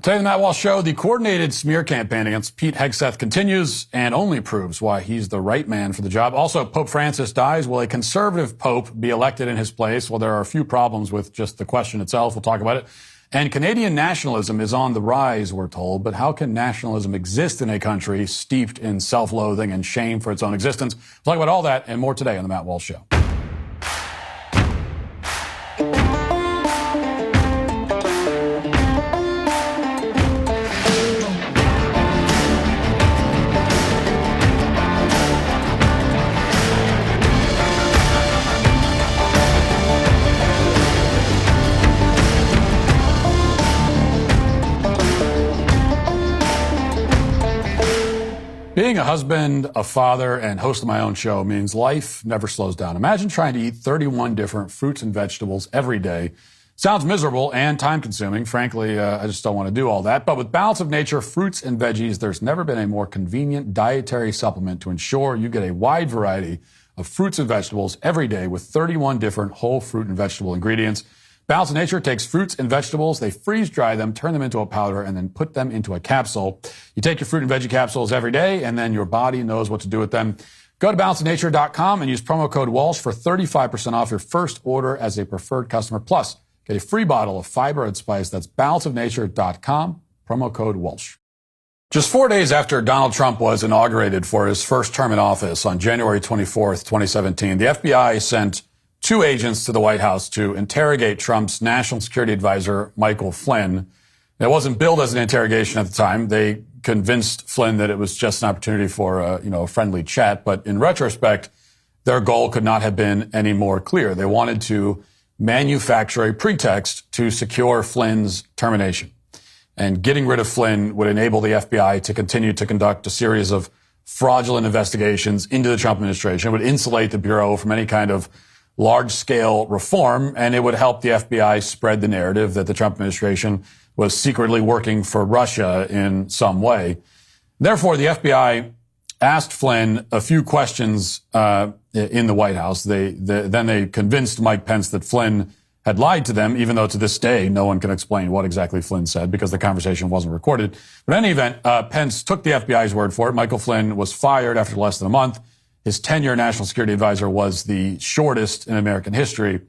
Today on the Matt Walsh Show, the coordinated smear campaign against Pete Hegseth continues and only proves why he's the right man for the job. Also, Pope Francis dies. Will a conservative pope be elected in his place? Well, there are a few problems with just the question itself. We'll talk about it. And Canadian nationalism is on the rise, we're told. But how can nationalism exist in a country steeped in self-loathing and shame for its own existence? We'll talk about all that and more today on the Matt Walsh Show. Being a husband, a father, and host of my own show means life never slows down. Imagine trying to eat 31 different fruits and vegetables every day. Sounds miserable and time-consuming. Frankly, I just don't want to do all that. But with Balance of Nature fruits and veggies, there's never been a more convenient dietary supplement to ensure you get a wide variety of fruits and vegetables every day with 31 different whole fruit and vegetable ingredients. Balance of Nature takes fruits and vegetables, they freeze-dry them, turn them into a powder, and then put them into a capsule. You take your fruit and veggie capsules every day, and then your body knows what to do with them. Go to balanceofnature.com and use promo code Walsh for 35% off your first order as a preferred customer. Plus, get a free bottle of fiber and spice. That's balanceofnature.com, promo code Walsh. Just 4 days after Donald Trump was inaugurated for his first term in office on January 24th, 2017, the FBI sent 2 agents to the White House to interrogate Trump's national security advisor, Michael Flynn. It wasn't billed as an interrogation at the time. They convinced Flynn that it was just an opportunity for a friendly chat. But in retrospect, their goal could not have been any more clear. They wanted to manufacture a pretext to secure Flynn's termination. And getting rid of Flynn would enable the FBI to continue to conduct a series of fraudulent investigations into the Trump administration. It would insulate the Bureau from any kind of large-scale reform, and it would help the FBI spread the narrative that the Trump administration was secretly working for Russia in some way. Therefore, the FBI asked Flynn a few questions in the White House. Then they convinced Mike Pence that Flynn had lied to them, even though to this day no one can explain what exactly Flynn said because the conversation wasn't recorded. But in any event, Pence took the FBI's word for it. Michael Flynn was fired after less than a month. His 10-year national security advisor was the shortest in American history.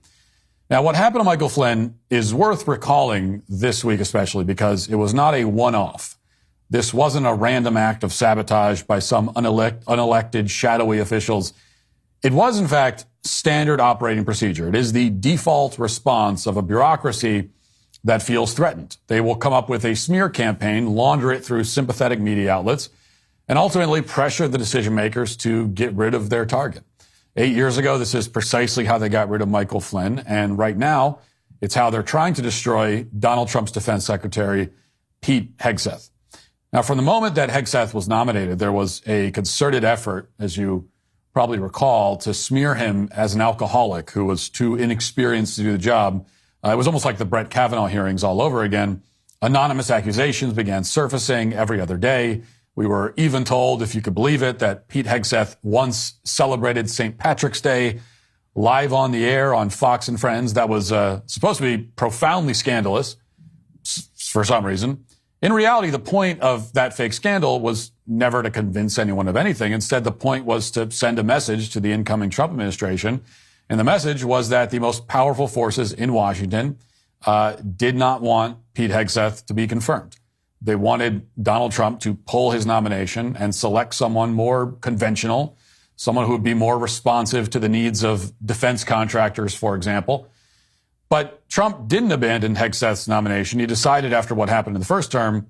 Now, what happened to Michael Flynn is worth recalling this week, especially because it was not a one-off. This wasn't a random act of sabotage by some unelected, shadowy officials. It was, in fact, standard operating procedure. It is the default response of a bureaucracy that feels threatened. They will come up with a smear campaign, launder it through sympathetic media outlets, and ultimately pressure the decision makers to get rid of their target. 8 years ago, this is precisely how they got rid of Michael Flynn. And right now, it's how they're trying to destroy Donald Trump's defense secretary, Pete Hegseth. Now, from the moment that Hegseth was nominated, there was a concerted effort, as you probably recall, to smear him as an alcoholic who was too inexperienced to do the job. It was almost like the Brett Kavanaugh hearings all over again. Anonymous accusations began surfacing every other day. We were even told, if you could believe it, that Pete Hegseth once celebrated St. Patrick's Day live on the air on Fox and Friends. That was supposed to be profoundly scandalous for some reason. In reality, the point of that fake scandal was never to convince anyone of anything. Instead, the point was to send a message to the incoming Trump administration. And the message was that the most powerful forces in Washington did not want Pete Hegseth to be confirmed. They wanted Donald Trump to pull his nomination and select someone more conventional, someone who would be more responsive to the needs of defense contractors, for example. But Trump didn't abandon Hegseth's nomination. He decided after what happened in the first term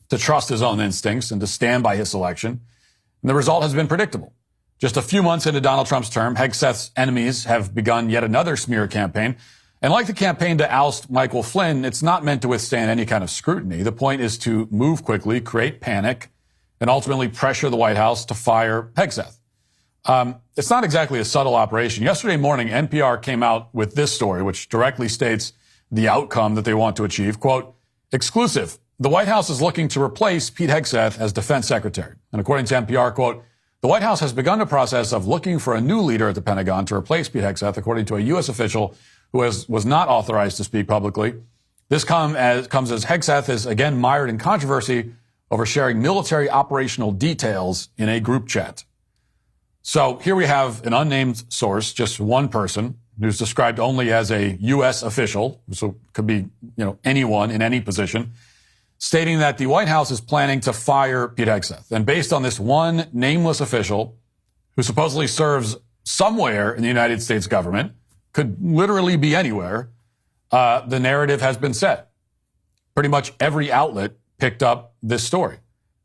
to trust his own instincts and to stand by his selection. And the result has been predictable. Just a few months into Donald Trump's term, Hegseth's enemies have begun yet another smear campaign. And like the campaign to oust Michael Flynn, it's not meant to withstand any kind of scrutiny. The point is to move quickly, create panic, and ultimately pressure the White House to fire Hegseth. It's not exactly a subtle operation. Yesterday morning, NPR came out with this story, which directly states the outcome that they want to achieve. Quote, exclusive. The White House is looking to replace Pete Hegseth as defense secretary. And according to NPR, quote, the White House has begun a process of looking for a new leader at the Pentagon to replace Pete Hegseth, according to a U.S. official who was not authorized to speak publicly. This comes as Hegseth is again mired in controversy over sharing military operational details in a group chat. So here we have an unnamed source, just one person, who's described only as a U.S. official, so it could be, anyone in any position, stating that the White House is planning to fire Pete Hegseth. And based on this one nameless official who supposedly serves somewhere in the United States government, could literally be anywhere, the narrative has been set. Pretty much every outlet picked up this story.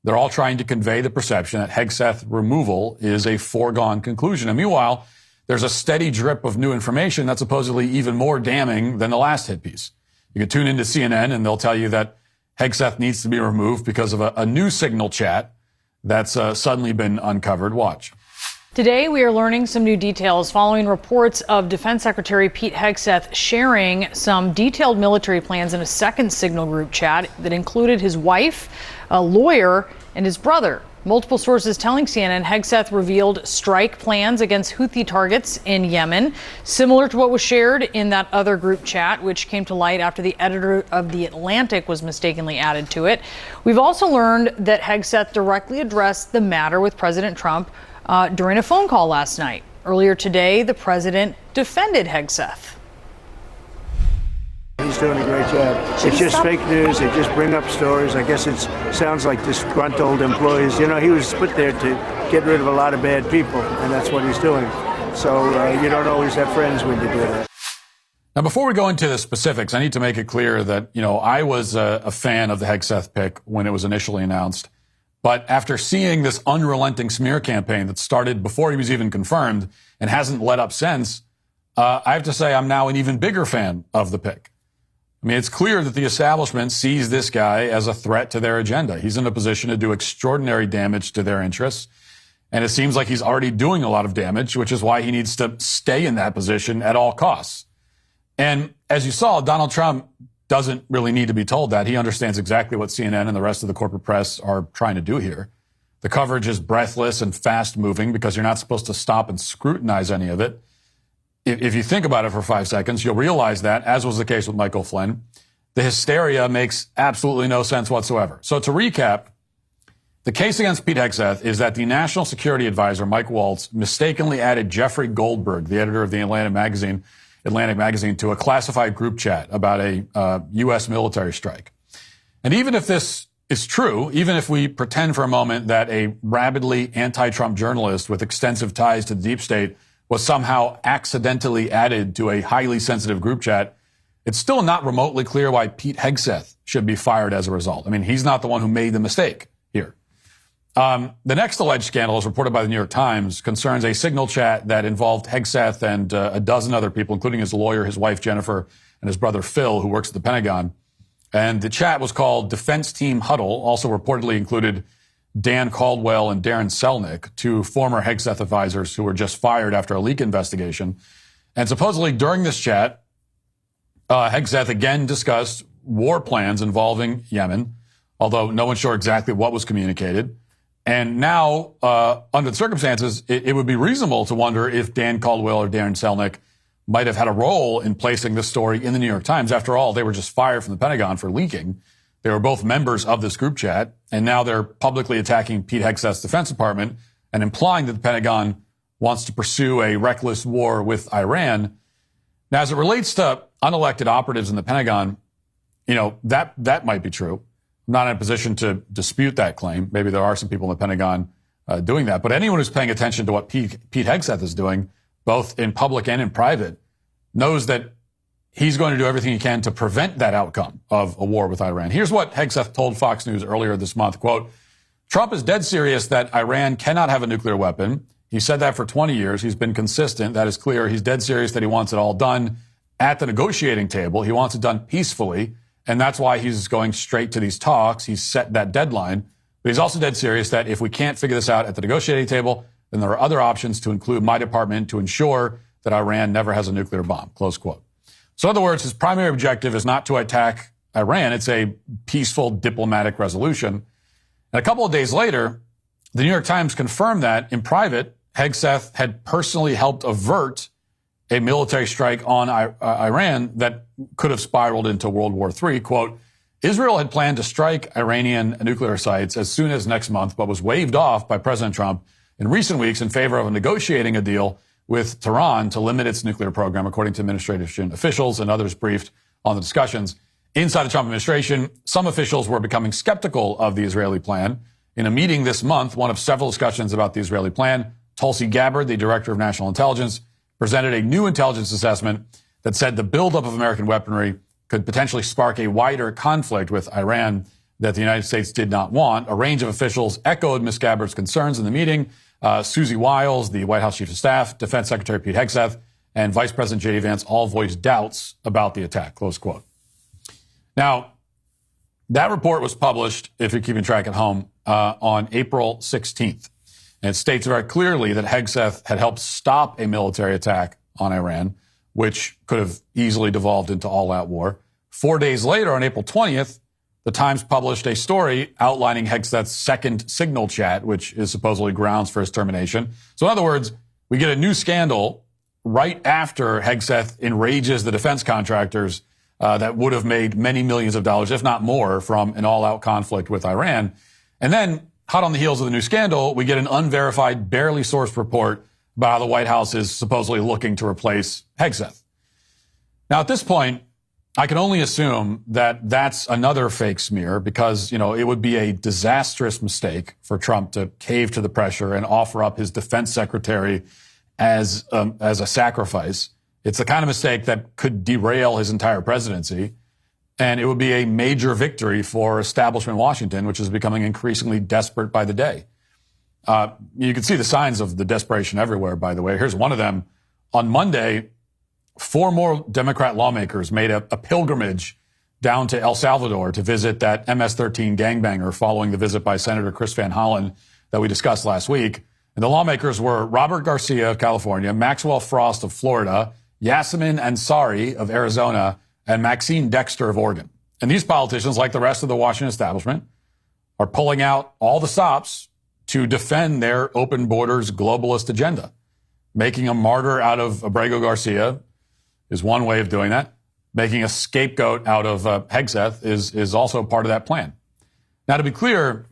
They're all trying to convey the perception that Hegseth removal is a foregone conclusion. And meanwhile, there's a steady drip of new information that's supposedly even more damning than the last hit piece. You can tune into CNN and they'll tell you that Hegseth needs to be removed because of a new signal chat that's suddenly been uncovered. Watch. Today, we are learning some new details following reports of Defense Secretary Pete Hegseth sharing some detailed military plans in a second signal group chat that included his wife, a lawyer, and his brother. Multiple sources telling CNN Hegseth revealed strike plans against Houthi targets in Yemen, similar to what was shared in that other group chat, which came to light after the editor of The Atlantic was mistakenly added to it. We've also learned that Hegseth directly addressed the matter with President Trump during a phone call last night. Earlier today, the president defended Hegseth. He's doing a great job. It's just fake news. They just bring up stories. I guess it sounds like disgruntled employees. He was put there to get rid of a lot of bad people, and that's what he's doing. So you don't always have friends when you do that. Now, before we go into the specifics, I need to make it clear that, I was a fan of the Hegseth pick when it was initially announced. But after seeing this unrelenting smear campaign that started before he was even confirmed and hasn't let up since, I have to say I'm now an even bigger fan of the pick. I mean, it's clear that the establishment sees this guy as a threat to their agenda. He's in a position to do extraordinary damage to their interests. And it seems like he's already doing a lot of damage, which is why he needs to stay in that position at all costs. And as you saw, Donald Trump doesn't really need to be told that. He understands exactly what CNN and the rest of the corporate press are trying to do here. The coverage is breathless and fast moving because you're not supposed to stop and scrutinize any of it. If you think about it for 5 seconds, you'll realize that, as was the case with Michael Flynn, the hysteria makes absolutely no sense whatsoever. So to recap, the case against Pete Hegseth is that the national security advisor, Mike Waltz, mistakenly added Jeffrey Goldberg, the editor of the Atlantic magazine, to a classified group chat about a U.S. military strike. And even if this is true, even if we pretend for a moment that a rabidly anti-Trump journalist with extensive ties to the deep state was somehow accidentally added to a highly sensitive group chat, it's still not remotely clear why Pete Hegseth should be fired as a result. I mean, he's not the one who made the mistake here. The next alleged scandal, as reported by the New York Times, concerns a signal chat that involved Hegseth and a dozen other people, including his lawyer, his wife Jennifer, and his brother Phil, who works at the Pentagon. And the chat was called Defense Team Huddle, also reportedly included Dan Caldwell and Darren Selnick, two former Hegseth advisors who were just fired after a leak investigation. And supposedly during this chat, Hegseth again discussed war plans involving Yemen, although no one's sure exactly what was communicated. And now, under the circumstances, it would be reasonable to wonder if Dan Caldwell or Darren Selnick might have had a role in placing this story in the New York Times. After all, they were just fired from the Pentagon for leaking. They were both members of this group chat, and now they're publicly attacking Pete Hegseth's Defense Department and implying that the Pentagon wants to pursue a reckless war with Iran. Now, as it relates to unelected operatives in the Pentagon, that might be true. I'm not in a position to dispute that claim. Maybe there are some people in the Pentagon doing that. But anyone who's paying attention to what Pete Hegseth is doing, both in public and in private, knows that he's going to do everything he can to prevent that outcome of a war with Iran. Here's what Hegseth told Fox News earlier this month, quote, "Trump is dead serious that Iran cannot have a nuclear weapon. He said that for 20 years. He's been consistent. That is clear. He's dead serious that he wants it all done at the negotiating table. He wants it done peacefully. And that's why he's going straight to these talks. He's set that deadline. But he's also dead serious that if we can't figure this out at the negotiating table, then there are other options to include my department to ensure that Iran never has a nuclear bomb," close quote. So in other words, his primary objective is not to attack Iran. It's a peaceful diplomatic resolution. And a couple of days later, the New York Times confirmed that in private, Hegseth had personally helped avert a military strike on Iran that could have spiraled into World War III. Quote, Israel had planned to strike Iranian nuclear sites as soon as next month, but was waved off by President Trump in recent weeks in favor of negotiating a deal with Tehran to limit its nuclear program, according to administration officials and others briefed on the discussions. Inside the Trump administration, some officials were becoming skeptical of the Israeli plan. In a meeting this month, one of several discussions about the Israeli plan, Tulsi Gabbard, the director of national intelligence, presented a new intelligence assessment that said the buildup of American weaponry could potentially spark a wider conflict with Iran that the United States did not want. A range of officials echoed Ms. Gabbard's concerns in the meeting. Susie Wiles, the White House Chief of Staff, Defense Secretary Pete Hegseth, and Vice President J.D. Vance all voiced doubts about the attack, close quote. Now, that report was published, if you're keeping track at home, on April 16th. And it states very clearly that Hegseth had helped stop a military attack on Iran, which could have easily devolved into all-out war. 4 days later, on April 20th, the Times published a story outlining Hegseth's second signal chat, which is supposedly grounds for his termination. So in other words, we get a new scandal right after Hegseth enrages the defense contractors that would have made many millions of dollars, if not more, from an all-out conflict with Iran. And then, hot on the heels of the new scandal, we get an unverified, barely sourced report about how the White House is supposedly looking to replace Hegseth. Now, at this point, I can only assume that that's another fake smear because, it would be a disastrous mistake for Trump to cave to the pressure and offer up his defense secretary as a sacrifice. It's the kind of mistake that could derail his entire presidency. And it would be a major victory for establishment Washington, which is becoming increasingly desperate by the day. You can see the signs of the desperation everywhere, by the way. Here's one of them. On Monday, 4 more Democrat lawmakers made a pilgrimage down to El Salvador to visit that MS-13 gangbanger following the visit by Senator Chris Van Hollen that we discussed last week. And the lawmakers were Robert Garcia of California, Maxwell Frost of Florida, Yasemin Ansari of Arizona, and Maxine Dexter of Oregon. And these politicians, like the rest of the Washington establishment, are pulling out all the stops to defend their open borders globalist agenda. Making a martyr out of Abrego Garcia is one way of doing that. Making a scapegoat out of Hegseth is also part of that plan. Now, to be clear,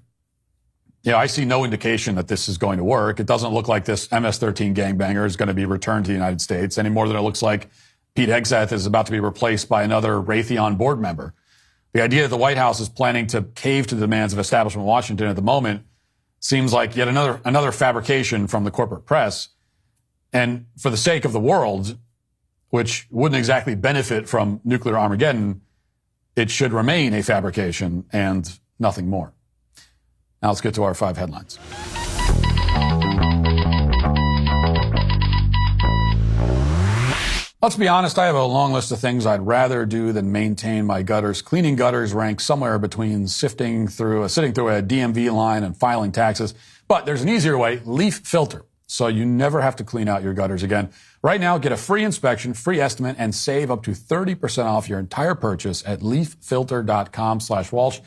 I see no indication that this is going to work. It doesn't look like this MS-13 gangbanger is going to be returned to the United States any more than it looks like Pete Hegseth is about to be replaced by another Raytheon board member. The idea that the White House is planning to cave to the demands of establishment Washington at the moment seems like yet another fabrication from the corporate press. And for the sake of the world, which wouldn't exactly benefit from nuclear Armageddon, it should remain a fabrication and nothing more. Now let's get to our 5 headlines. Let's be honest, I have a long list of things I'd rather do than maintain my gutters. Cleaning gutters ranks somewhere between sitting through a DMV line and filing taxes. But there's an easier way, leaf filter, so you never have to clean out your gutters again. Right now, get a free inspection, free estimate, and save up to 30% off your entire purchase at leaffilter.com/Walsh.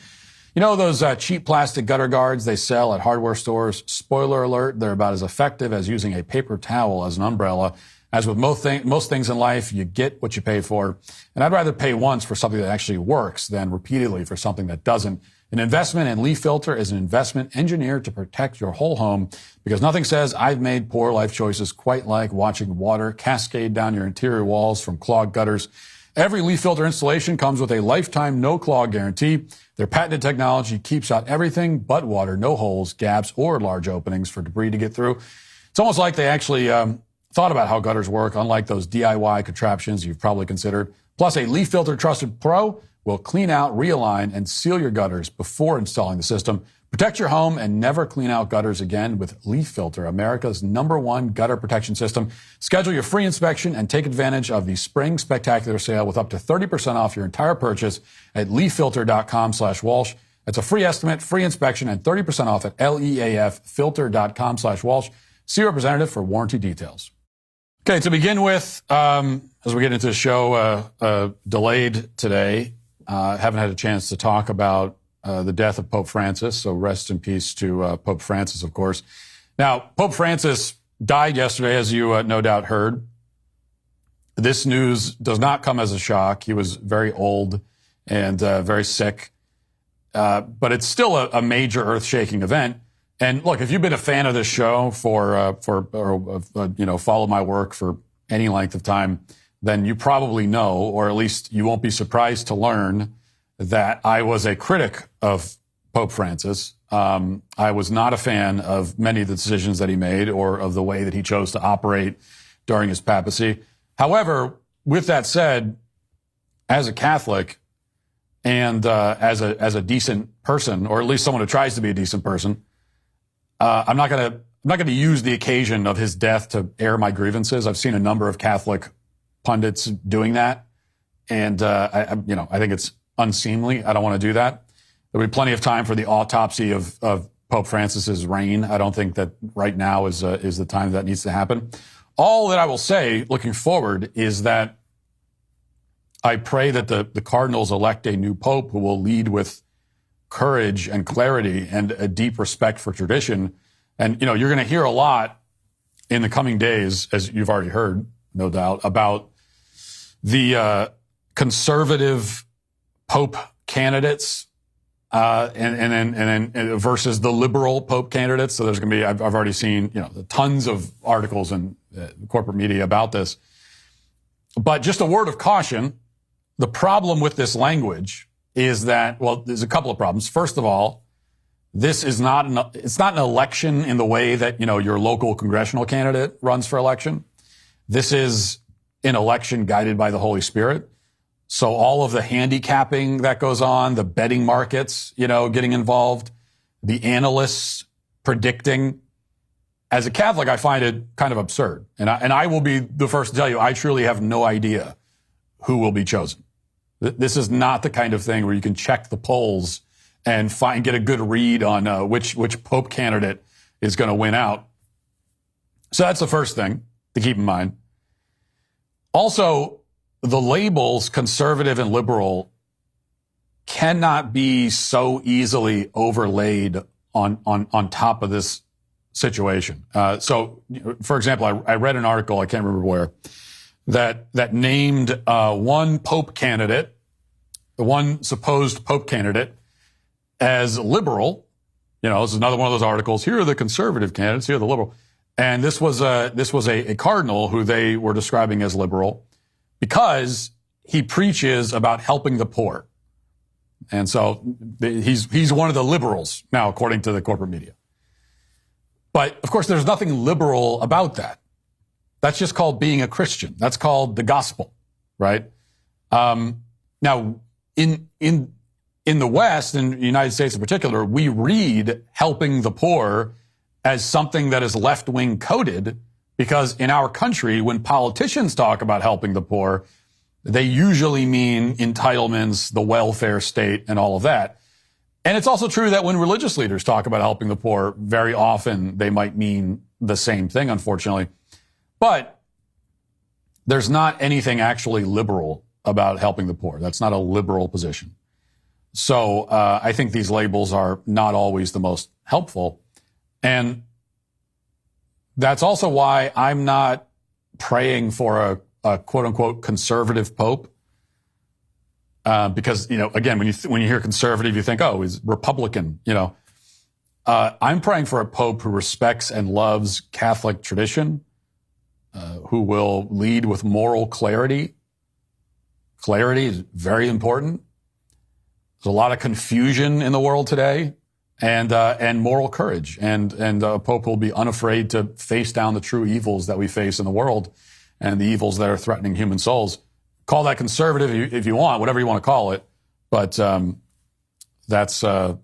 Those cheap plastic gutter guards they sell at hardware stores? Spoiler alert, they're about as effective as using a paper towel as an umbrella. As with most things in life, you get what you pay for. And I'd rather pay once for something that actually works than repeatedly for something that doesn't. An investment in Leaf Filter is an investment engineered to protect your whole home because nothing says I've made poor life choices quite like watching water cascade down your interior walls from clogged gutters. Every Leaf Filter installation comes with a lifetime no-clog guarantee. Their patented technology keeps out everything but water, no holes, gaps, or large openings for debris to get through. It's almost like they actually thought about how gutters work, unlike those DIY contraptions you've probably considered. Plus, a Leaf Filter Trusted Pro will clean out, realign, and seal your gutters before installing the system. Protect your home and never clean out gutters again with Leaf Filter, America's #1 gutter protection system. Schedule your free inspection and take advantage of the Spring Spectacular Sale with up to 30% off your entire purchase at leaffilter.com/Walsh. That's a free estimate, free inspection, and 30% off at leaffilter.com/Walsh. See a representative for warranty details. Okay, to begin with, as we get into the show, delayed today, haven't had a chance to talk about the death of Pope Francis, so rest in peace to Pope Francis, of course. Now, Pope Francis died yesterday, as you no doubt heard. This news does not come as a shock. He was very old and very sick. But it's still a major earth-shaking event. And look, if you've been a fan of this show follow my work for any length of time, then you probably know, or at least you won't be surprised to learn, that I was a critic of Pope Francis. I was not a fan of many of the decisions that he made or of the way that he chose to operate during his papacy. However, with that said, as a Catholic and as a decent person, or at least someone who tries to be a decent person, I'm not going to use the occasion of his death to air my grievances. I've seen a number of Catholic pundits doing that, and I think it's unseemly. I don't want to do that. There'll be plenty of time for the autopsy of Pope Francis's reign. I don't think that right now is the time that needs to happen. All that I will say, looking forward, is that I pray that the cardinals elect a new pope who will lead with courage and clarity and a deep respect for tradition. And, you're going to hear a lot in the coming days, as you've already heard, no doubt, about the conservative pope candidates and then versus the liberal pope candidates. So there's going to be, I've already seen, tons of articles in corporate media about this. But just a word of caution, the problem with this language is that, well, there's a couple of problems. First of all, this is it's not an election in the way that, your local congressional candidate runs for election. This is an election guided by the Holy Spirit. So all of the handicapping that goes on, the betting markets, getting involved, the analysts predicting. As a Catholic, I find it kind of absurd. And I will be the first to tell you, I truly have no idea who will be chosen. This is not the kind of thing where you can check the polls and get a good read on which Pope candidate is going to win out. So that's the first thing to keep in mind. Also, the labels conservative and liberal cannot be so easily overlaid on top of this situation. So, for example, I read an article, I can't remember where, that named one Pope candidate, one supposed Pope candidate, as liberal. This is another one of those articles. Here are the conservative candidates. Here are the liberal. And this was a cardinal who they were describing as liberal because he preaches about helping the poor. And so he's one of the liberals now, according to the corporate media. But of course, there's nothing liberal about that. That's just called being a Christian. That's called the gospel, right? Now, in the West, in the United States in particular, we read helping the poor as something that is left-wing coded, because in our country, when politicians talk about helping the poor, they usually mean entitlements, the welfare state, and all of that. And it's also true that when religious leaders talk about helping the poor, very often they might mean the same thing, unfortunately. But there's not anything actually liberal about helping the poor. That's not a liberal position. So I think these labels are not always the most helpful. And that's also why I'm not praying for a quote-unquote conservative pope. Because, again, when you hear conservative, you think, oh, he's Republican, I'm praying for a pope who respects and loves Catholic tradition, who will lead with moral clarity. Clarity is very important. There's a lot of confusion in the world today, and moral courage, and a pope will be unafraid to face down the true evils that we face in the world and the evils that are threatening human souls. Call that conservative if you want, whatever you want to call it, but that's what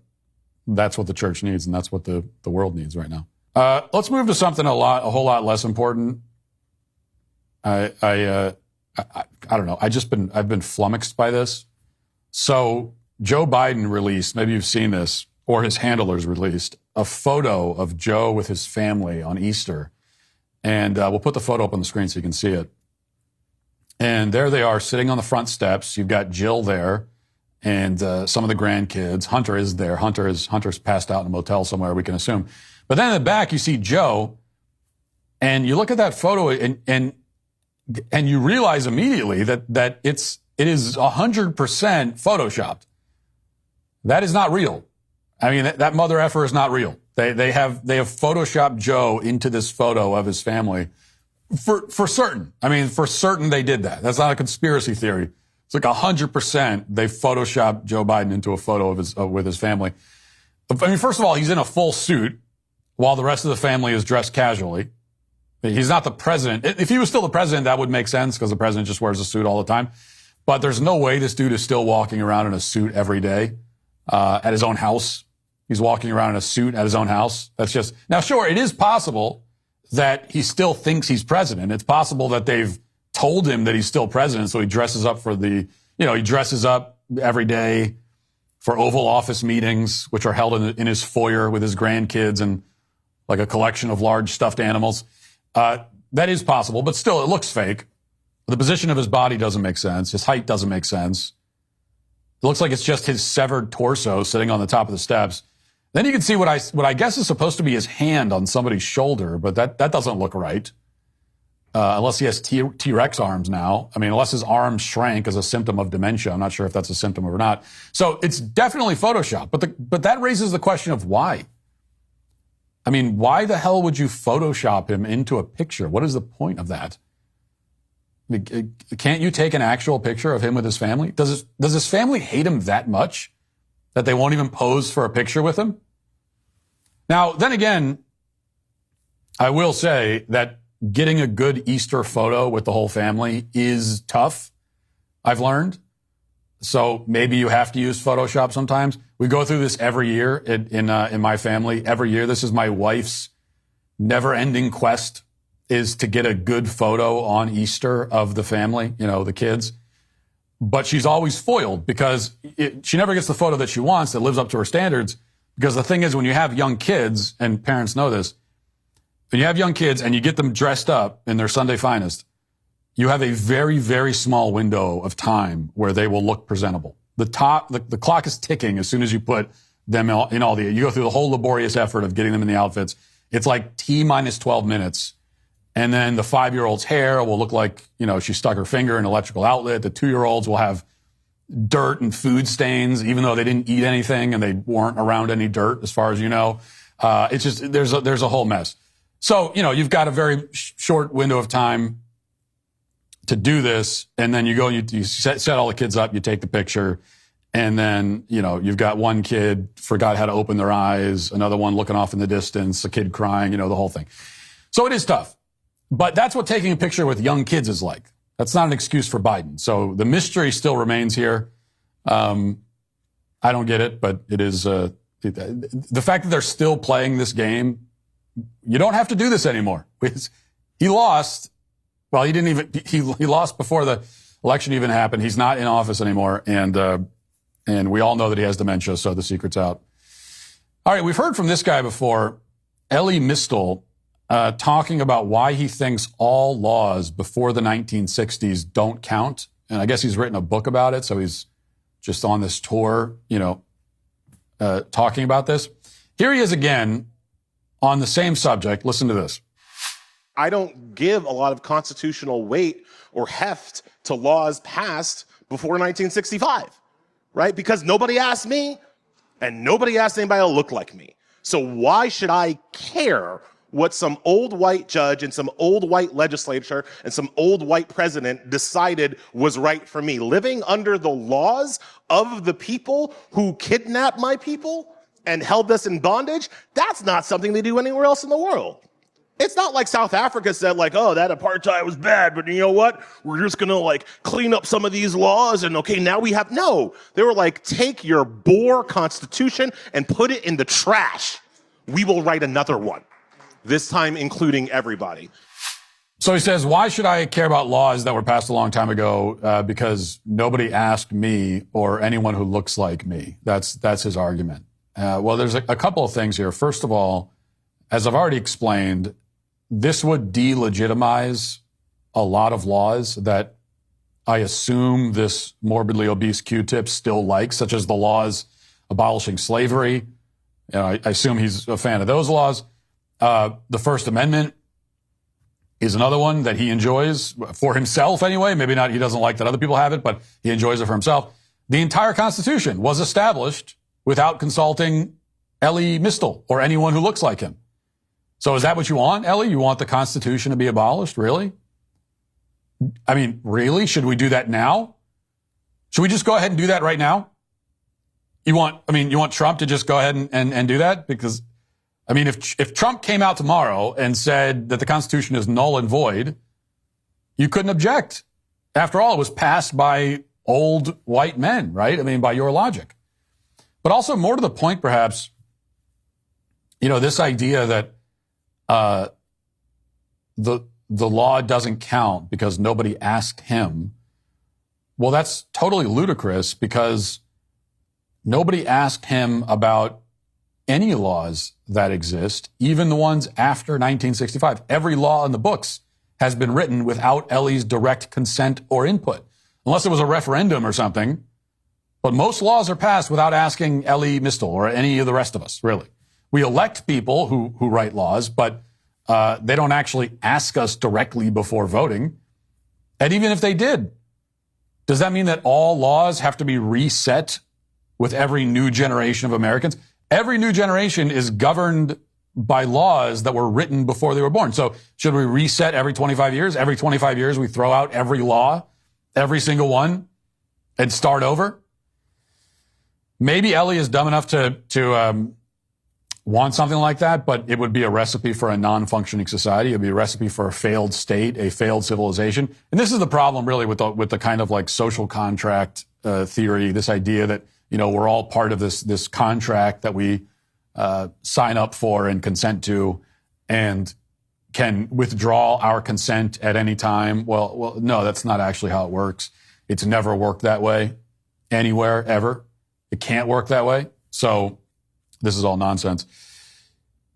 the church needs, and that's what the world needs right now. Let's move to something a whole lot less important. I don't know. I've been flummoxed by this. So Joe Biden released, maybe you've seen this, or his handlers released, a photo of Joe with his family on Easter. And we'll put the photo up on the screen so you can see it. And there they are sitting on the front steps. You've got Jill there and some of the grandkids. Hunter is there. Hunter's passed out in a motel somewhere, we can assume. But then in the back, you see Joe. And you look at that photo, and And you realize immediately that it is 100% photoshopped. That is not real. I mean, that mother effer is not real. They have photoshopped Joe into this photo of his family for certain. I mean, for certain they did that. That's not a conspiracy theory. It's like 100% they photoshopped Joe Biden into a photo of with his family. I mean, first of all, he's in a full suit while the rest of the family is dressed casually. He's not the president. If he was still the president, that would make sense because the president just wears a suit all the time. But there's no way this dude is still walking around in a suit every day at his own house. He's walking around in a suit at his own house. That's just, now sure, it is possible that he still thinks he's president. It's possible that they've told him that he's still president, so he dresses up he dresses up every day for Oval Office meetings, which are held in his foyer with his grandkids and like a collection of large stuffed animals. That is possible, but still, it looks fake. The position of his body doesn't make sense. His height doesn't make sense. It looks like it's just his severed torso sitting on the top of the steps. Then you can see what I guess is supposed to be his hand on somebody's shoulder, but that doesn't look right. Unless he has T-Rex arms now. I mean, unless his arms shrank as a symptom of dementia. I'm not sure if that's a symptom or not. So it's definitely Photoshop. But that raises the question of why. I mean, why the hell would you Photoshop him into a picture? What is the point of that? Can't you take an actual picture of him with his family? Does his family hate him that much that they won't even pose for a picture with him? Now, then again, I will say that getting a good Easter photo with the whole family is tough, I've learned. So maybe you have to use Photoshop sometimes. We go through this every year in my family. Every year, this is my wife's never-ending quest, is to get a good photo on Easter of the family, the kids. But she's always foiled because she never gets the photo that she wants that lives up to her standards. Because the thing is, when you have young kids, and parents know this, when you have young kids and you get them dressed up in their Sunday finest, you have a very, very small window of time where they will look presentable. The clock is ticking as soon as you put them in all you go through the whole laborious effort of getting them in the outfits. It's like T minus 12 minutes. And then the 5-year-old's hair will look like, she stuck her finger in an electrical outlet. The 2-year-olds will have dirt and food stains, even though they didn't eat anything and they weren't around any dirt, as far as you know. It's just, there's a whole mess. So, you've got a very short window of time to do this. And then you go, you set all the kids up, you take the picture. And then, you've got one kid forgot how to open their eyes, another one looking off in the distance, a kid crying, the whole thing. So it is tough. But that's what taking a picture with young kids is like. That's not an excuse for Biden. So the mystery still remains here. I don't get it, but it is the fact that they're still playing this game. You don't have to do this anymore. He lost. Well, he didn't even. He lost before the election even happened. He's not in office anymore, and we all know that he has dementia. So the secret's out. All right, we've heard from this guy before, Elie Mystal. Talking about why he thinks all laws before the 1960s don't count. And I guess he's written a book about it, so he's just on this tour, talking about this. Here he is again on the same subject. Listen to this. I don't give a lot of constitutional weight or heft to laws passed before 1965, right? Because nobody asked me, and nobody asked anybody to look like me. So why should I care what some old white judge and some old white legislature and some old white president decided was right for me? Living under the laws of the people who kidnapped my people and held us in bondage, that's not something they do anywhere else in the world. It's not like South Africa said, oh, that apartheid was bad, but you know what? We're just going to, clean up some of these laws, and okay, now we have... No. They were like, take your Boer constitution and put it in the trash. We will write another one. This time including everybody. So he says, why should I care about laws that were passed a long time ago? Because nobody asked me or anyone who looks like me. That's his argument. Well, there's a couple of things here. First of all, as I've already explained, this would delegitimize a lot of laws that I assume this morbidly obese Q-tip still likes, such as the laws abolishing slavery. I assume he's a fan of those laws. The First Amendment, is another one that he enjoys for himself anyway. Maybe not, he doesn't like that other people have it, but he enjoys it for himself. The entire Constitution was established without consulting Elie Mystal or anyone who looks like him. So is that what you want, Elie? You want the Constitution to be abolished? Really? I mean, really? Should we do that now? Should we just go ahead and do that right now? You want Trump to just go ahead and do that? Because, I mean, if Trump came out tomorrow and said that the Constitution is null and void, you couldn't object. After all, it was passed by old white men, right? I mean, by your logic. But also, more to the point, perhaps, this idea that the law doesn't count because nobody asked him. Well, that's totally ludicrous because nobody asked him about any laws that exist, even the ones after 1965. Every law in the books has been written without Elie's direct consent or input, unless it was a referendum or something. But most laws are passed without asking Elie Mystal or any of the rest of us, really. We elect people who write laws, but they don't actually ask us directly before voting. And even if they did, does that mean that all laws have to be reset with every new generation of Americans? Every new generation is governed by laws that were written before they were born. So should we reset every 25 years? Every 25 years, we throw out every law, every single one, and start over? Maybe Elie is dumb enough to want something like that, but it would be a recipe for a non-functioning society. It would be a recipe for a failed state, a failed civilization. And this is the problem, really, with the kind of like social contract theory, this idea that, we're all part of this contract that we sign up for and consent to and can withdraw our consent at any time. Well, no, that's not actually how it works. It's never worked that way anywhere, ever. It can't work that way. So this is all nonsense.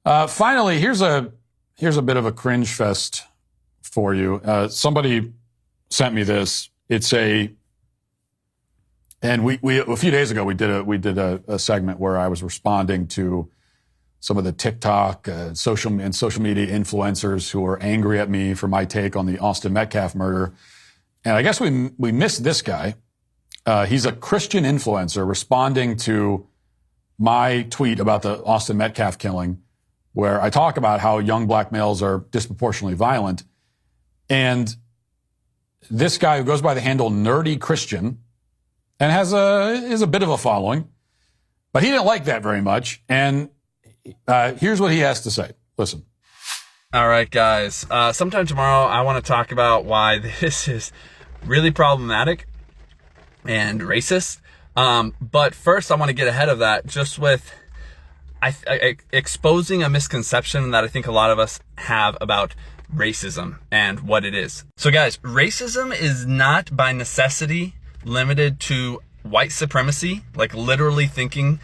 Finally, here's a bit of a cringe fest for you. Somebody sent me this. And we a few days ago we did a segment where I was responding to some of the TikTok social media influencers who were angry at me for my take on the Austin Metcalf murder. And I guess we missed this guy. He's a Christian influencer responding to my tweet about the Austin Metcalf killing, where I talk about how young black males are disproportionately violent. And this guy who goes by the handle Nerdy Christian and is a bit of a following, but he didn't like that very much. And here's what he has to say. Listen. All right, guys. Sometime tomorrow, I want to talk about why this is really problematic and racist. But first, I want to get ahead of that just with exposing a misconception that I think a lot of us have about racism and what it is. So guys, racism is not by necessity limited to white supremacy, like literally thinking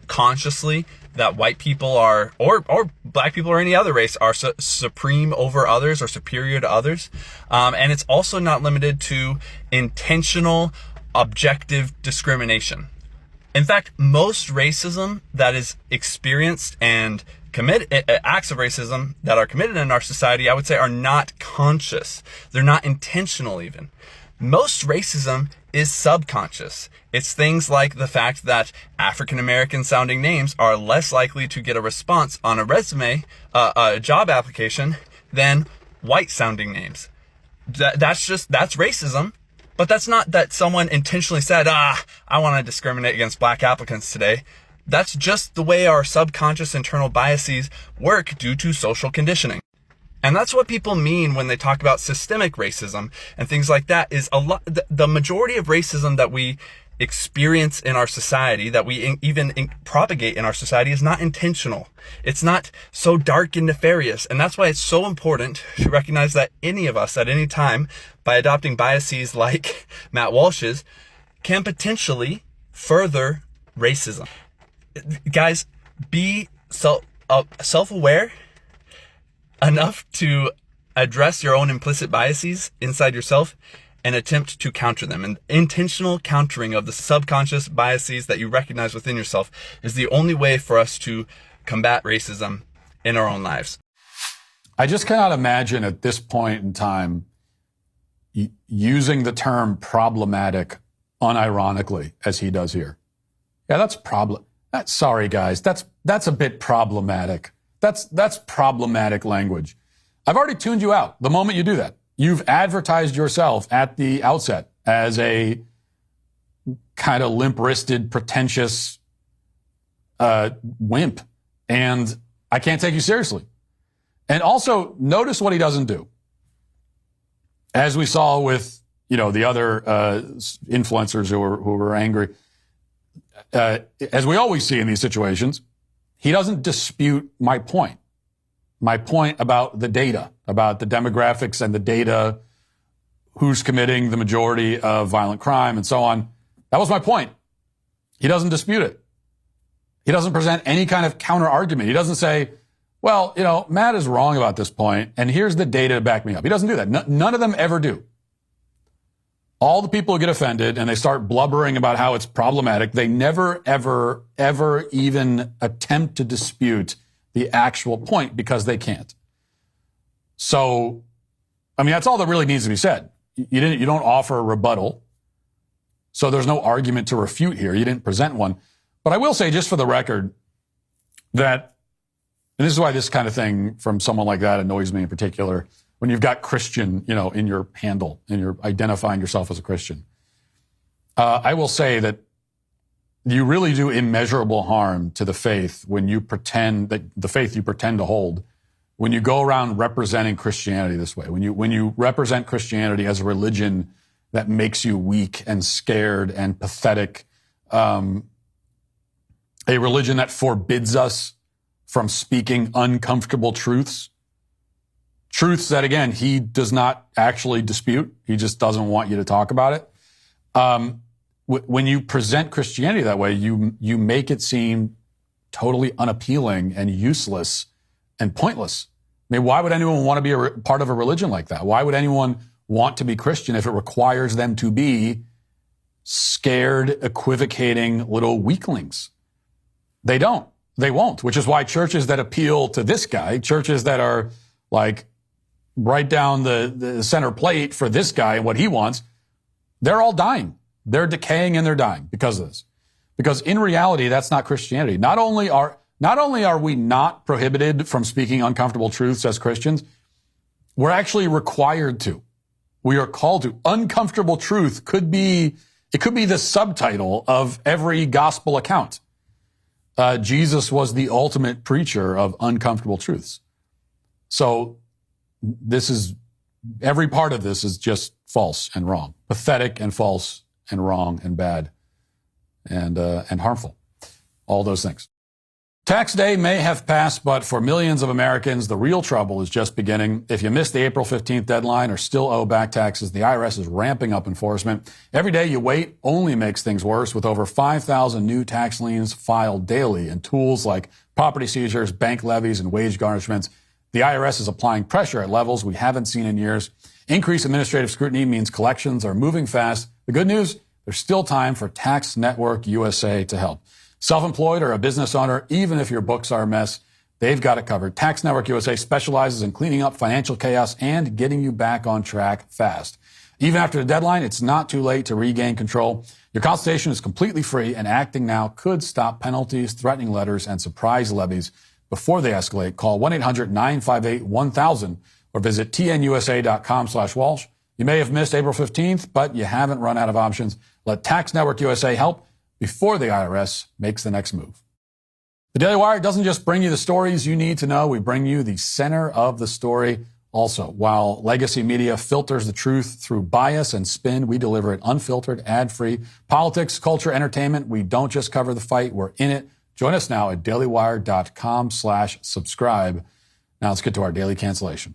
consciously that white people are, or black people or any other race are supreme over others or superior to others. And it's also not limited to intentional objective discrimination. In fact, most racism that is experienced and acts of racism that are committed in our society, I would say, are not conscious. They're not intentional even. Most racism is subconscious. It's things like the fact that African-American sounding names are less likely to get a response on a resume, a job application, than white sounding names. That's racism. But that's not that someone intentionally said, I want to discriminate against black applicants today. That's just the way our subconscious internal biases work due to social conditioning. And that's what people mean when they talk about systemic racism and things like that. Is the majority of racism that we experience in our society, that we even propagate in our society, is not intentional. It's not so dark and nefarious. And that's why it's so important to recognize that any of us at any time, by adopting biases like Matt Walsh's, can potentially further racism. Guys, be self-aware enough to address your own implicit biases inside yourself and attempt to counter them. And intentional countering of the subconscious biases that you recognize within yourself is the only way for us to combat racism in our own lives. I just cannot imagine at this point in time using the term problematic unironically as he does here. Yeah, sorry guys, that's a bit problematic. That's problematic language. I've already tuned you out the moment you do that. You've advertised yourself at the outset as a kind of limp-wristed, pretentious wimp, and I can't take you seriously. And also, notice what he doesn't do. As we saw with, the other influencers who were angry, as we always see in these situations, he doesn't dispute my point. My point about the data, about the demographics and the data, who's committing the majority of violent crime and so on. That was my point. He doesn't dispute it. He doesn't present any kind of counter argument. He doesn't say, well, Matt is wrong about this point, and here's the data to back me up. He doesn't do that. None of them ever do. All the people who get offended and they start blubbering about how it's problematic, they never, ever, ever even attempt to dispute the actual point because they can't. So, that's all that really needs to be said. You don't offer a rebuttal, so there's no argument to refute here. You didn't present one. But I will say, just for the record, that, and this is why this kind of thing from someone like that annoys me in particular, when you've got Christian, in your handle and you're identifying yourself as a Christian. I will say that you really do immeasurable harm to the faith when you pretend that the faith you pretend to hold, when you go around representing Christianity this way, when you represent Christianity as a religion that makes you weak and scared and pathetic, a religion that forbids us from speaking uncomfortable truths that, again, he does not actually dispute. He just doesn't want you to talk about it. When you present Christianity that way, you make it seem totally unappealing and useless and pointless. Why would anyone want to be a part of a religion like that? Why would anyone want to be Christian if it requires them to be scared, equivocating little weaklings? They don't. They won't, which is why churches that appeal to this guy, churches that are like right down the center plate for this guy and what he wants, they're all dying. They're decaying and they're dying because of this. Because in reality, that's not Christianity. Not only are we not prohibited from speaking uncomfortable truths as Christians, we're actually required to. We are called to. Uncomfortable truth could be the subtitle of every gospel account. Jesus was the ultimate preacher of uncomfortable truths. So every part of this is just false and wrong, pathetic and false and wrong and bad and harmful. All those things. Tax day may have passed, but for millions of Americans, the real trouble is just beginning. If you missed the April 15th deadline or still owe back taxes, the IRS is ramping up enforcement. Every day you wait only makes things worse, with over 5,000 new tax liens filed daily, and tools like property seizures, bank levies, and wage garnishments. The IRS is applying pressure at levels we haven't seen in years. Increased administrative scrutiny means collections are moving fast. The good news, there's still time for Tax Network USA to help. Self-employed or a business owner, even if your books are a mess, they've got it covered. Tax Network USA specializes in cleaning up financial chaos and getting you back on track fast. Even after the deadline, it's not too late to regain control. Your consultation is completely free, and acting now could stop penalties, threatening letters, and surprise levies before they escalate. Call 1-800-958-1000 or visit tnusa.com/Walsh. You may have missed April 15th, but you haven't run out of options. Let Tax Network USA help before the IRS makes the next move. The Daily Wire doesn't just bring you the stories you need to know. We bring you the center of the story also. While legacy media filters the truth through bias and spin, we deliver it unfiltered, ad-free. Politics, culture, entertainment. We don't just cover the fight. We're in it. Join us now at dailywire.com/subscribe. Now let's get to our daily cancellation.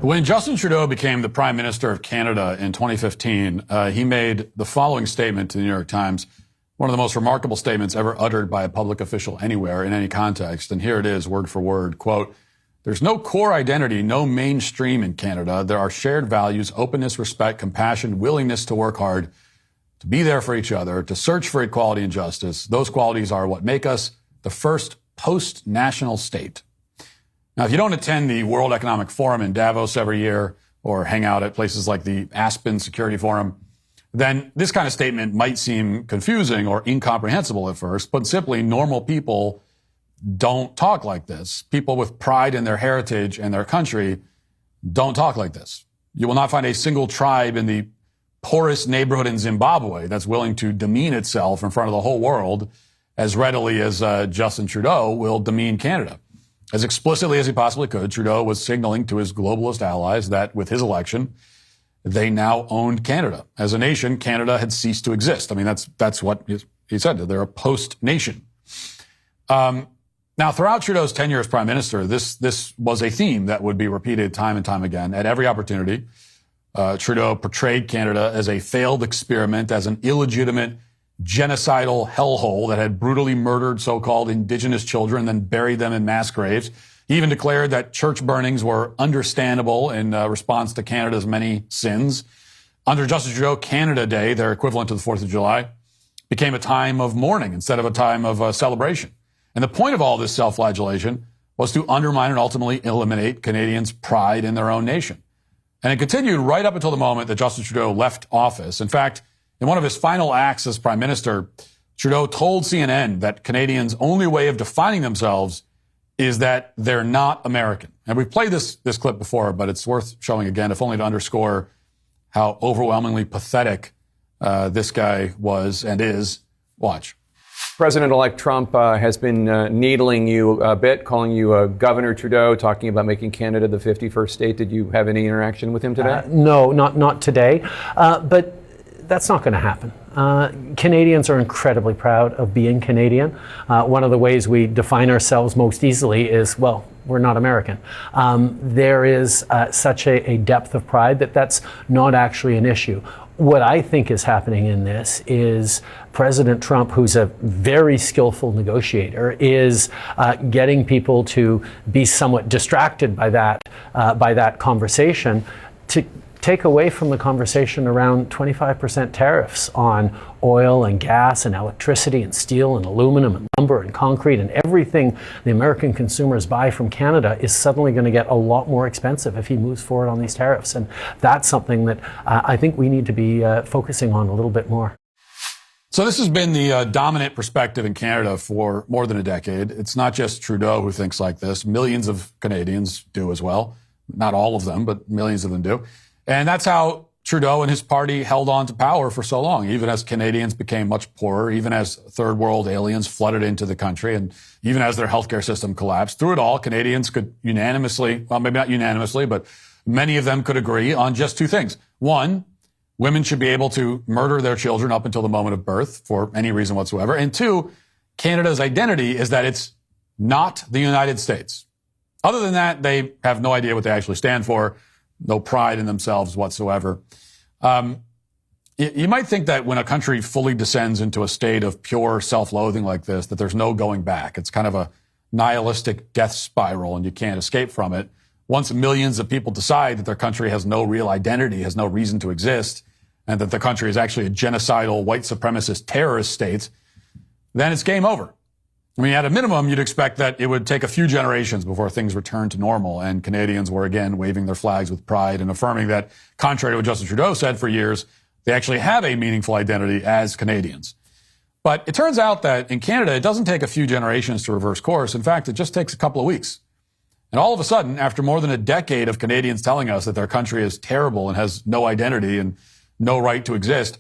When Justin Trudeau became the Prime Minister of Canada in 2015, he made the following statement to the New York Times, one of the most remarkable statements ever uttered by a public official anywhere in any context. And here it is, word for word, quote, "There's no core identity, no mainstream in Canada. There are shared values, openness, respect, compassion, willingness to work hard. to be there for each other, to search for equality and justice. Those qualities are what make us the first post-national state. Now, if you don't attend the World Economic Forum in Davos every year or hang out at places like the Aspen Security Forum, then this kind of statement might seem confusing or incomprehensible at first, but simply normal people don't talk like this. People with pride in their heritage and their country don't talk like this. You will not find a single tribe in the poorest neighborhood in Zimbabwe that's willing to demean itself in front of the whole world as readily as Justin Trudeau will demean Canada. As explicitly as he possibly could, Trudeau was signaling to his globalist allies that with his election, they now owned Canada. As a nation, Canada had ceased to exist. I mean, that's what he said. They're a post-nation. Now, throughout Trudeau's tenure as prime minister, this was a theme that would be repeated time and time again. At every opportunity, Trudeau portrayed Canada as a failed experiment, as an illegitimate genocidal hellhole that had brutally murdered so-called Indigenous children, then buried them in mass graves. He even declared that church burnings were understandable in response to Canada's many sins. Under Justin Trudeau, Canada Day, their equivalent to the 4th of July, became a time of mourning instead of a time of celebration. And the point of all this self-flagellation was to undermine and ultimately eliminate Canadians' pride in their own nation. And it continued right up until the moment that Justin Trudeau left office. In fact, in one of his final acts as prime minister, Trudeau told CNN that Canadians' only way of defining themselves is that they're not American. And we've played this clip before, but it's worth showing again, if only to underscore how overwhelmingly pathetic this guy was and is. Watch. President-elect Trump has been needling you a bit, calling you Governor Trudeau, talking about making Canada the 51st state. Did you have any interaction with him today? No, not today. But that's not going to happen. Canadians are incredibly proud of being Canadian. One of the ways we define ourselves most easily is, well, we're not American. There is such a depth of pride that's not actually an issue. What I think is happening in this is President Trump, who's a very skillful negotiator, is getting people to be somewhat distracted by that conversation, to take away from the conversation around 25% tariffs on oil and gas and electricity and steel and aluminum and lumber and concrete, and everything the American consumers buy from Canada is suddenly going to get a lot more expensive if he moves forward on these tariffs. And that's something that I think we need to be focusing on a little bit more. So this has been the dominant perspective in Canada for more than a decade. It's not just Trudeau who thinks like this. Millions of Canadians do as well. Not all of them, but millions of them do. And that's how Trudeau and his party held on to power for so long, even as Canadians became much poorer, even as third world aliens flooded into the country, and even as their healthcare system collapsed. Through it all, Canadians could unanimously, well, maybe not unanimously, but many of them could agree on just two things. One, women should be able to murder their children up until the moment of birth for any reason whatsoever. And two, Canada's identity is that it's not the United States. Other than that, they have no idea what they actually stand for. No pride in themselves whatsoever. You might think that when a country fully descends into a state of pure self-loathing like this, that there's no going back. It's kind of a nihilistic death spiral and you can't escape from it. Once millions of people decide that their country has no real identity, has no reason to exist, and that the country is actually a genocidal, white supremacist terrorist state, then it's game over. I mean, at a minimum, you'd expect that it would take a few generations before things return to normal and Canadians were again waving their flags with pride and affirming that, contrary to what Justin Trudeau said for years, they actually have a meaningful identity as Canadians. But it turns out that in Canada, it doesn't take a few generations to reverse course. In fact, it just takes a couple of weeks. And all of a sudden, after more than a decade of Canadians telling us that their country is terrible and has no identity and no right to exist,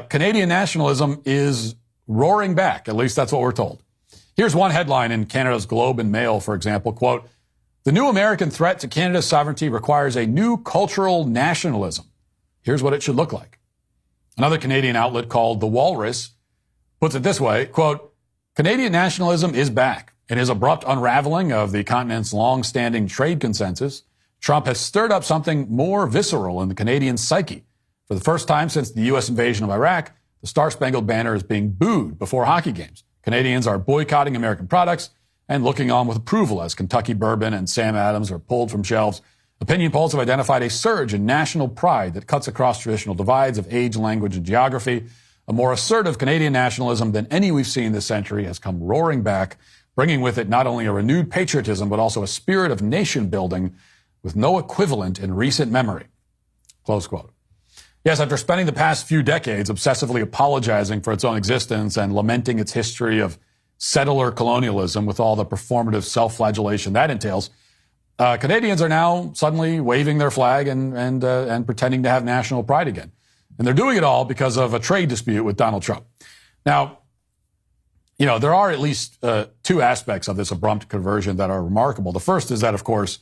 Canadian nationalism is roaring back. At least that's what we're told. Here's one headline in Canada's Globe and Mail, for example, quote, "The new American threat to Canada's sovereignty requires a new cultural nationalism. Here's what it should look like." Another Canadian outlet called The Walrus puts it this way, quote, "Canadian nationalism is back. In his abrupt unraveling of the continent's long-standing trade consensus, Trump has stirred up something more visceral in the Canadian psyche. For the first time since the U.S. invasion of Iraq, the Star-Spangled Banner is being booed before hockey games. Canadians are boycotting American products and looking on with approval as Kentucky bourbon and Sam Adams are pulled from shelves Opinion polls have identified a surge in national pride that cuts across traditional divides of age, language, and geography. A more assertive Canadian nationalism than any we've seen this century has come roaring back, bringing with it not only a renewed patriotism, but also a spirit of nation building with no equivalent in recent memory. Close quote. Yes, after spending the past few decades obsessively apologizing for its own existence and lamenting its history of settler colonialism with all the performative self-flagellation that entails, Canadians are now suddenly waving their flag and pretending to have national pride again. And they're doing it all because of a trade dispute with Donald Trump. Now, you know, there are at least two aspects of this abrupt conversion that are remarkable. The first is that, of course,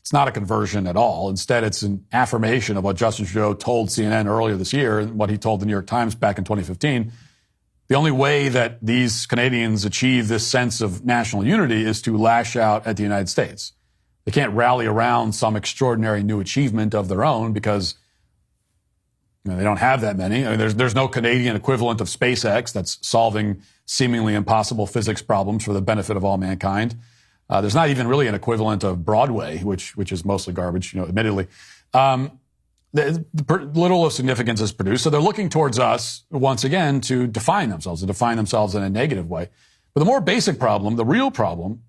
it's not a conversion at all. Instead, it's an affirmation of what Justin Trudeau told CNN earlier this year and what he told the New York Times back in 2015. The only way that these Canadians achieve this sense of national unity is to lash out at the United States. They can't rally around some extraordinary new achievement of their own because they don't have that many. I mean, there's no Canadian equivalent of SpaceX that's solving seemingly impossible physics problems for the benefit of all mankind. There's not even really an equivalent of Broadway, which is mostly garbage, admittedly. Little of significance is produced. So they're looking towards us, once again, to define themselves in a negative way. But the more basic problem, the real problem,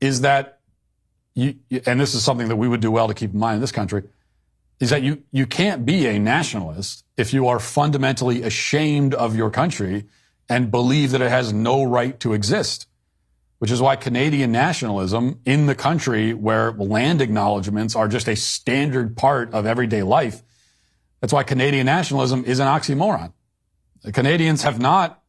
is that, and this is something that we would do well to keep in mind in this country, is that you can't be a nationalist if you are fundamentally ashamed of your country and believe that it has no right to exist. Which is why Canadian nationalism in the country where land acknowledgements are just a standard part of everyday life, that's why Canadian nationalism is an oxymoron. The Canadians have not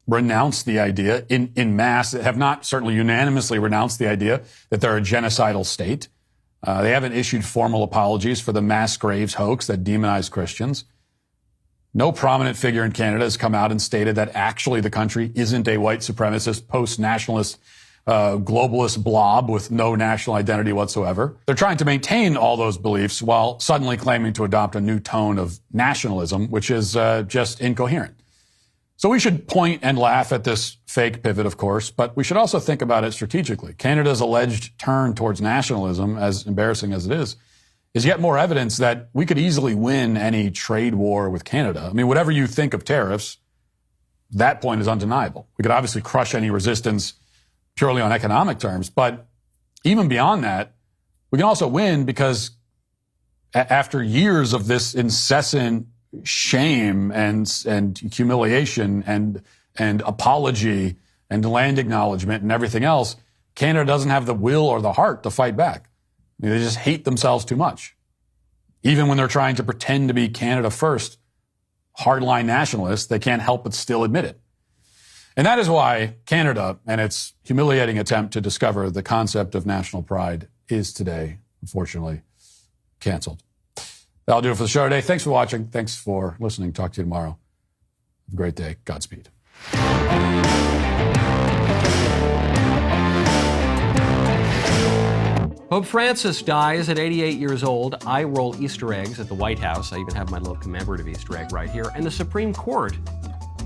renounced the idea in mass, have not certainly unanimously renounced the idea that they're a genocidal state. They haven't issued formal apologies for the mass graves hoax that demonized Christians. No prominent figure in Canada has come out and stated that actually the country isn't a white supremacist, post-nationalist, globalist blob with no national identity whatsoever. They're trying to maintain all those beliefs while suddenly claiming to adopt a new tone of nationalism, which is just incoherent. So we should point and laugh at this fake pivot, of course, but we should also think about it strategically. Canada's alleged turn towards nationalism, as embarrassing as it is yet more evidence that we could easily win any trade war with Canada. I mean, whatever you think of tariffs, that point is undeniable. We could obviously crush any resistance purely on economic terms, but even beyond that, we can also win because after years of this incessant shame and humiliation and apology and land acknowledgement and everything else, Canada doesn't have the will or the heart to fight back. I mean, they just hate themselves too much. Even when they're trying to pretend to be Canada first, hardline nationalists, they can't help but still admit it. And that is why Canada and its humiliating attempt to discover the concept of national pride is today, unfortunately, canceled. That'll do it for the show today. Thanks for watching. Thanks for listening. Talk to you tomorrow. Have a great day. Godspeed. Pope Francis dies at 88 years old. I roll Easter eggs at the White House. I even have my little commemorative Easter egg right here. And the Supreme Court,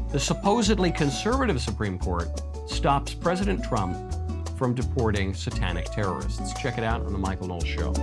the supposedly conservative Supreme Court, stops President Trump from deporting satanic terrorists. Check it out on The Michael Knowles Show.